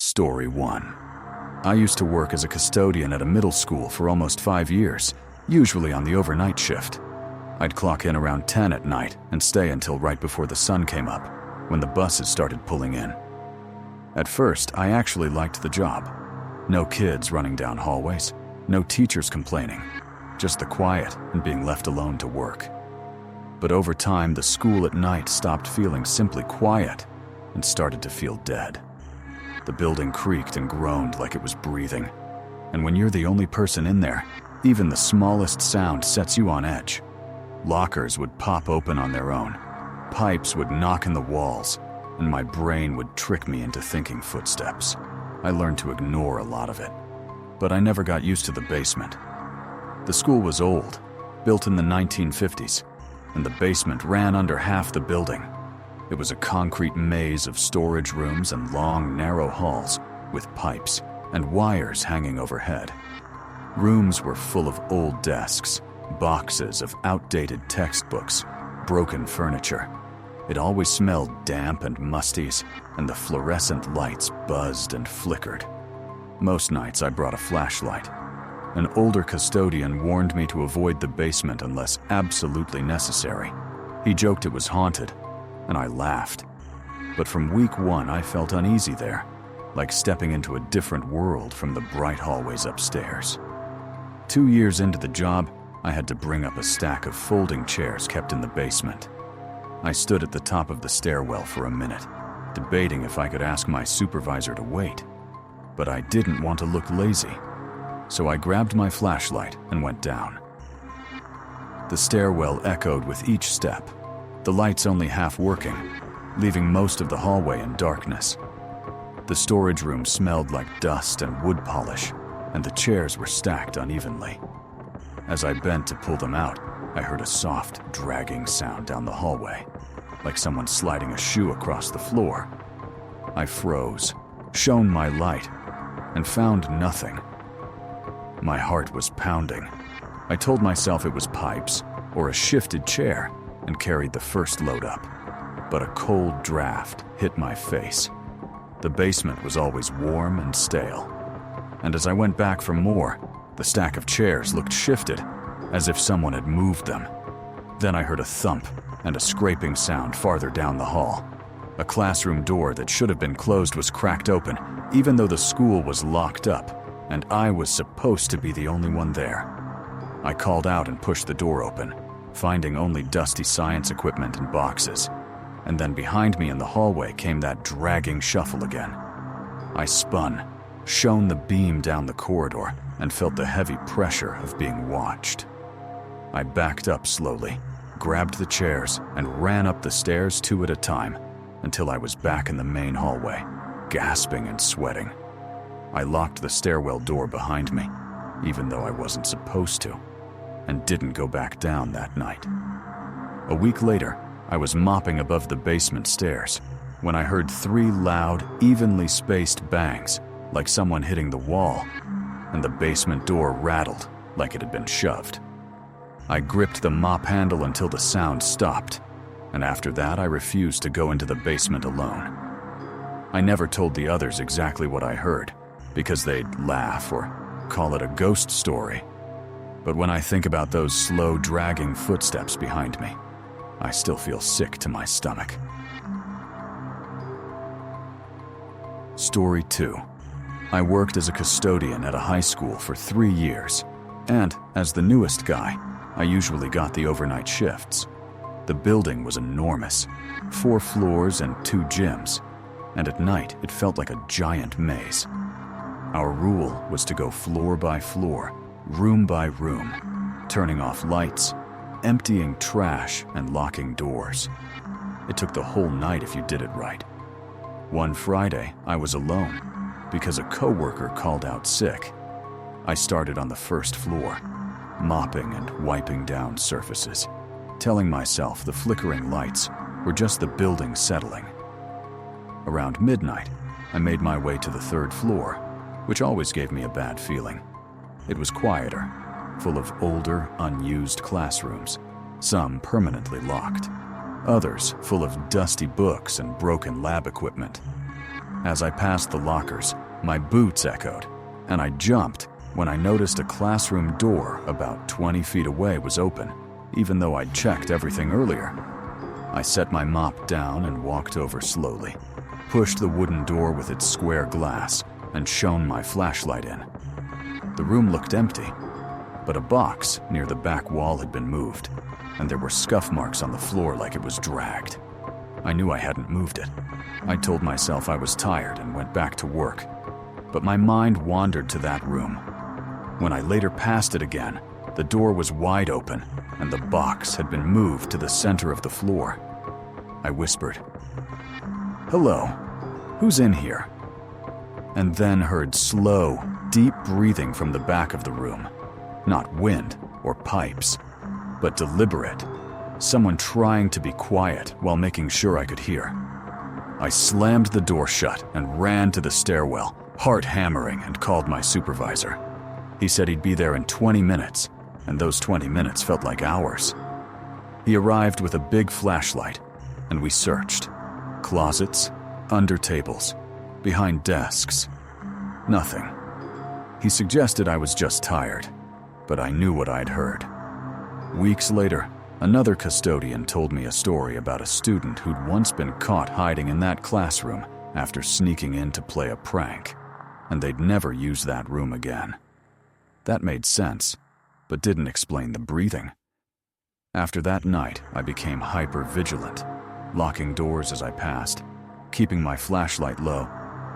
Story 1. I used to work as a custodian at a middle school for almost 5 years, usually on the overnight shift. I'd clock in around 10 at night and stay until right before the sun came up, when the buses started pulling in. At first, I actually liked the job. No kids running down hallways, no teachers complaining, just the quiet and being left alone to work. But over time, the school at night stopped feeling simply quiet and started to feel dead. The building creaked and groaned like it was breathing. And when you're the only person in there, even the smallest sound sets you on edge. Lockers would pop open on their own. Pipes would knock in the walls, and my brain would trick me into thinking footsteps. I learned to ignore a lot of it. But I never got used to the basement. The school was old, built in the 1950s, and the basement ran under half the building. It was a concrete maze of storage rooms and long, narrow halls with pipes and wires hanging overhead. Rooms were full of old desks, boxes of outdated textbooks, broken furniture. It always smelled damp and musties, and the fluorescent lights buzzed and flickered. Most nights I brought a flashlight. An older custodian warned me to avoid the basement unless absolutely necessary. He joked it was haunted, and I laughed. But from week 1, I felt uneasy there, like stepping into a different world from the bright hallways upstairs. 2 years into the job, I had to bring up a stack of folding chairs kept in the basement. I stood at the top of the stairwell for a minute, debating if I could ask my supervisor to wait. But I didn't want to look lazy, so I grabbed my flashlight and went down. The stairwell echoed with each step, the lights only half working, leaving most of the hallway in darkness. The storage room smelled like dust and wood polish, and the chairs were stacked unevenly. As I bent to pull them out, I heard a soft, dragging sound down the hallway, like someone sliding a shoe across the floor. I froze, shone my light, and found nothing. My heart was pounding. I told myself it was pipes or a shifted chair and carried the first load up. But a cold draft hit my face. The basement was always warm and stale. And as I went back for more, the stack of chairs looked shifted, as if someone had moved them. Then I heard a thump and a scraping sound farther down the hall. A classroom door that should have been closed was cracked open, even though the school was locked up, and I was supposed to be the only one there. I called out and pushed the door open, finding only dusty science equipment and boxes. And then behind me in the hallway came that dragging shuffle again. I spun, shone the beam down the corridor, and felt the heavy pressure of being watched. I backed up slowly, grabbed the chairs, and ran up the stairs 2 at a time until I was back in the main hallway, gasping and sweating. I locked the stairwell door behind me, even though I wasn't supposed to, and didn't go back down that night. A week later, I was mopping above the basement stairs when I heard 3 loud, evenly spaced bangs, like someone hitting the wall, and the basement door rattled like it had been shoved. I gripped the mop handle until the sound stopped, and after that I refused to go into the basement alone. I never told the others exactly what I heard, because they'd laugh or call it a ghost story. But when I think about those slow, dragging footsteps behind me, I still feel sick to my stomach. Story 2. I worked as a custodian at a high school for 3 years, and as the newest guy, I usually got the overnight shifts. The building was enormous, 4 floors and 2 gyms, and at night it felt like a giant maze. Our rule was to go floor by floor, room by room, turning off lights, emptying trash, and locking doors. It took the whole night if you did it right. One Friday, I was alone because a coworker called out sick. I started on the first floor, mopping and wiping down surfaces, telling myself the flickering lights were just the building settling. Around midnight, I made my way to the 3rd floor, which always gave me a bad feeling. It was quieter, full of older, unused classrooms, some permanently locked, others full of dusty books and broken lab equipment. As I passed the lockers, my boots echoed, and I jumped when I noticed a classroom door about 20 feet away was open, even though I'd checked everything earlier. I set my mop down and walked over slowly, pushed the wooden door with its square glass, and shone my flashlight in. The room looked empty, but a box near the back wall had been moved, and there were scuff marks on the floor like it was dragged. I knew I hadn't moved it. I told myself I was tired and went back to work, but my mind wandered to that room. When I later passed it again, the door was wide open, and the box had been moved to the center of the floor. I whispered, "Hello, who's in here?" And then heard slow, deep breathing from the back of the room. Not wind or pipes, but deliberate. Someone trying to be quiet while making sure I could hear. I slammed the door shut and ran to the stairwell, heart hammering, and called my supervisor. He said he'd be there in 20 minutes, and those 20 minutes felt like hours. He arrived with a big flashlight, and we searched. Closets, under tables, behind desks. Nothing. He suggested I was just tired, but I knew what I'd heard. Weeks later, another custodian told me a story about a student who'd once been caught hiding in that classroom after sneaking in to play a prank, and they'd never use that room again. That made sense, but didn't explain the breathing. After that night, I became hyper-vigilant, locking doors as I passed, keeping my flashlight low,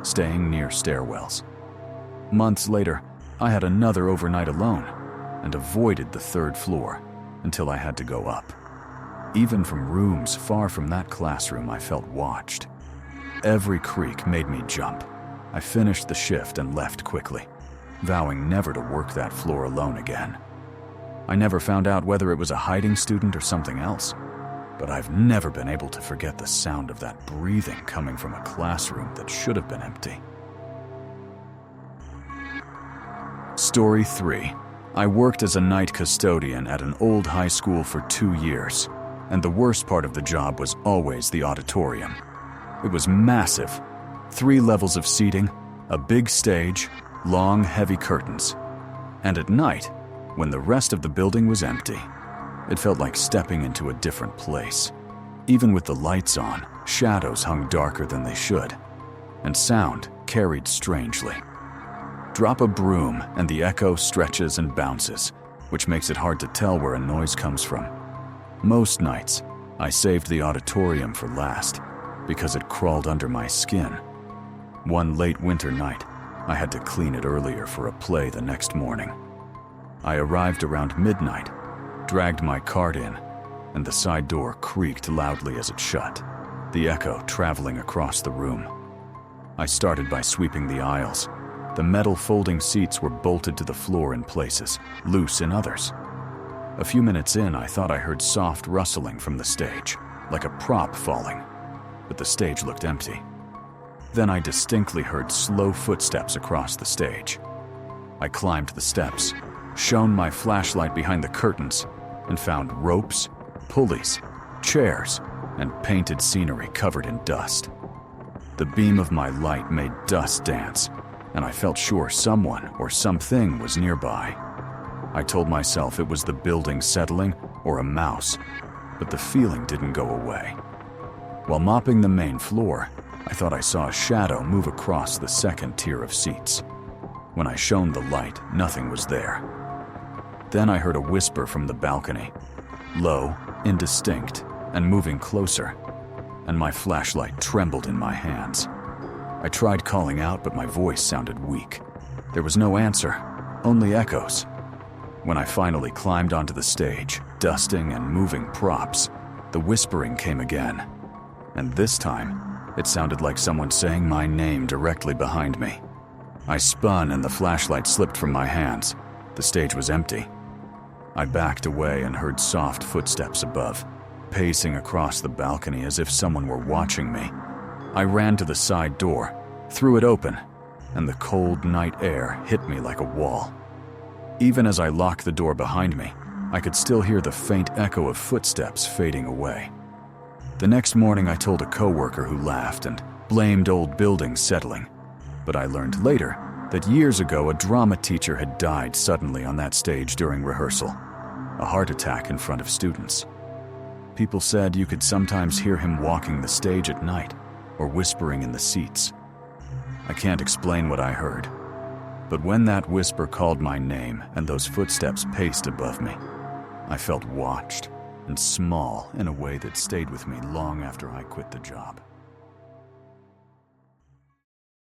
staying near stairwells. Months later, I had another overnight alone and avoided the third floor until I had to go up. Even from rooms far from that classroom, I felt watched. Every creak made me jump. I finished the shift and left quickly, vowing never to work that floor alone again. I never found out whether it was a hiding student or something else, but I've never been able to forget the sound of that breathing coming from a classroom that should have been empty. Story 3. I worked as a night custodian at an old high school for 2 years, and the worst part of the job was always the auditorium. It was massive. 3 levels of seating, a big stage, long, heavy curtains. And at night, when the rest of the building was empty, it felt like stepping into a different place. Even with the lights on, shadows hung darker than they should, and sound carried strangely. Drop a broom and the echo stretches and bounces, which makes it hard to tell where a noise comes from. Most nights, I saved the auditorium for last because it crawled under my skin. One late winter night, I had to clean it earlier for a play the next morning. I arrived around midnight, dragged my cart in, and the side door creaked loudly as it shut, the echo traveling across the room. I started by sweeping the aisles. The metal folding seats were bolted to the floor in places, loose in others. A few minutes in, I thought I heard soft rustling from the stage, like a prop falling, but the stage looked empty. Then I distinctly heard slow footsteps across the stage. I climbed the steps, shone my flashlight behind the curtains, and found ropes, pulleys, chairs, and painted scenery covered in dust. The beam of my light made dust dance, and I felt sure someone or something was nearby. I told myself it was the building settling or a mouse, but the feeling didn't go away. While mopping the main floor, I thought I saw a shadow move across the second tier of seats. When I shone the light, nothing was there. Then I heard a whisper from the balcony, low, indistinct, and moving closer, and my flashlight trembled in my hands. I tried calling out, but my voice sounded weak. There was no answer, only echoes. When I finally climbed onto the stage, dusting and moving props, the whispering came again. And this time, it sounded like someone saying my name directly behind me. I spun and the flashlight slipped from my hands. The stage was empty. I backed away and heard soft footsteps above, pacing across the balcony as if someone were watching me. I ran to the side door, threw it open, and the cold night air hit me like a wall. Even as I locked the door behind me, I could still hear the faint echo of footsteps fading away. The next morning, I told a coworker who laughed and blamed old buildings settling, but I learned later that years ago a drama teacher had died suddenly on that stage during rehearsal, a heart attack in front of students. People said you could sometimes hear him walking the stage at night or whispering in the seats. I can't explain what I heard, but when that whisper called my name and those footsteps paced above me, I felt watched and small in a way that stayed with me long after I quit the job.